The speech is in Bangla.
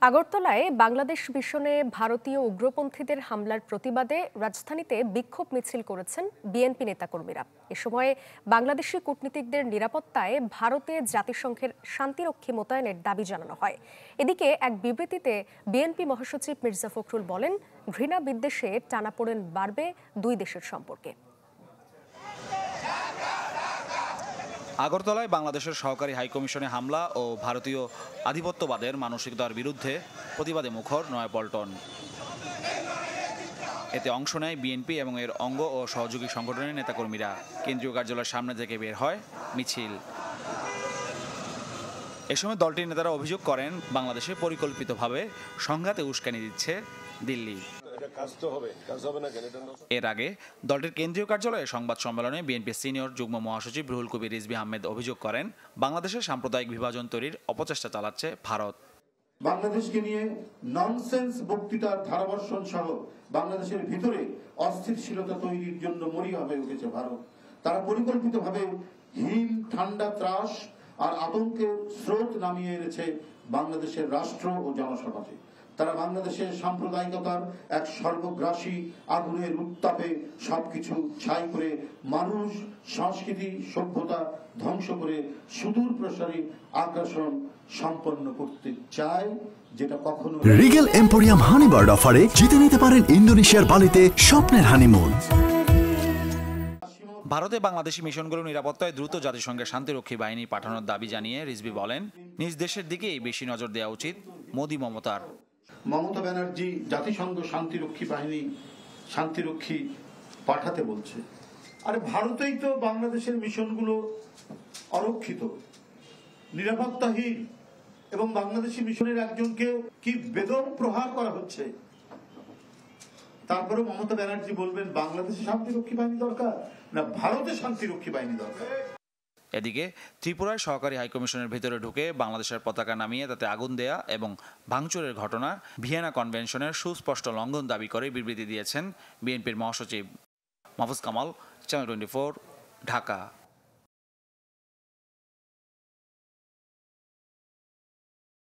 আগরতলায় বাংলাদেশ মিশনে ভারতীয় উগ্রপন্থীদের হামলার প্রতিবাদে রাজধানীতে বিক্ষোভ মিছিল করেছেন বিএনপি নেতাকর্মীরা। এ সময় বাংলাদেশি কূটনীতিকদের নিরাপত্তায় ভারতে জাতিসংঘের শান্তিরক্ষী মোতায়েনের দাবি জানানো হয়। এদিকে এক বিবৃতিতে বিএনপি মহাসচিব মির্জা ফখরুল বলেন, ঘৃণা বিদ্বেষে টানাপোড়েন বাড়বে দুই দেশের সম্পর্কে। আগরতলায় বাংলাদেশের সহকারী হাইকমিশনে হামলা ও ভারতীয় আধিপত্যবাদের মানসিকতার বিরুদ্ধে প্রতিবাদে মুখর নয়াপল্টন। এতে অংশ নেয় বিএনপি এবং এর অঙ্গ ও সহযোগী সংগঠনের নেতাকর্মীরা। কেন্দ্রীয় কার্যালয়ের সামনে থেকে বের হয় মিছিল। এ সময় দলটির নেতারা অভিযোগ করেন, বাংলাদেশে পরিকল্পিতভাবে সংঘাতে উস্কানি দিচ্ছে দিল্লি। এর আগে দলটির কেন্দ্রীয় কার্যালয়ে সংবাদ সম্মেলনে বিএনপি সিনিয়র যুগ্ম মহাসচিব রুহুল কবির রিজভী আহমেদ অভিযোগ করেন, বাংলাদেশের সাম্প্রদায়িক বিভাজন তৈরির অপচেষ্টা চালাচ্ছে ভারত। বাংলাদেশকে নিয়ে ননসেন্স বক্তৃতার ধারাবর্ষণ সহ বাংলাদেশের ভিতরে অস্থিতিশীলতা তৈরির জন্য মরিয়া হয়ে উঠেছে ভারত। তারা পরিকল্পিতভাবে হিম ঠান্ডা ত্রাস আর আতঙ্কের স্রোত নামিয়ে এনেছে বাংলাদেশের রাষ্ট্র ও জনসমাজে। তারা বাংলাদেশের সাম্প্রদায়িকতার এক সর্বগ্রাসী আগুনের উত্তাপে সবকিছু ছাই করে মানুষ, সংস্কৃতি, সভ্যতা ধ্বংস করে সুদূর প্রসারী আগ্রাসন সম্পন্ন করতে চায়, যেটা কখনো। রিগেল এম্পোরিয়াম হানিবার্ড অফারে জিতে নিতে পারেন ইন্দোনেশিয়ার বালিতে স্বপ্নের হানিমুন। ভারতে বাংলাদেশি মিশনগুলোর নিরাপত্তায় দ্রুত জাতিসংঘের শান্তিরক্ষী বাহিনী পাঠানোর দাবি জানিয়ে রিজভী বলেন, নিজ দেশের দিকেই বেশি নজর দেওয়া উচিত মোদি মমতার। মমতা ব্যানার্জি জাতিসংঘ শান্তিরক্ষী পাঠাতে বলছে। আরে ভারতেই তো বাংলাদেশের মিশনগুলো অরক্ষিত, নিরাপত্তাহীন, এবং বাংলাদেশি মিশনের একজনকে কি বেদম প্রহার করা হচ্ছে। তারপরে মমতা ব্যানার্জি বলবেন বাংলাদেশে শান্তিরক্ষী বাহিনী দরকার না ভারতে শান্তিরক্ষী বাহিনী দরকার। এদিকে ত্রিপুরায় সহকারী হাইকমিশনের ভেতরে ঢুকে বাংলাদেশের পতাকা নামিয়ে তাতে আগুন দেয়া এবং ভাঙচুরের ঘটনা ভিয়েনা কনভেনশনের সুস্পষ্ট লঙ্ঘন দাবি করে বিবৃতি দিয়েছেন বিএনপির মহাসচিব। মাহফুজ কামাল, চ্যানেল 24, ঢাকা।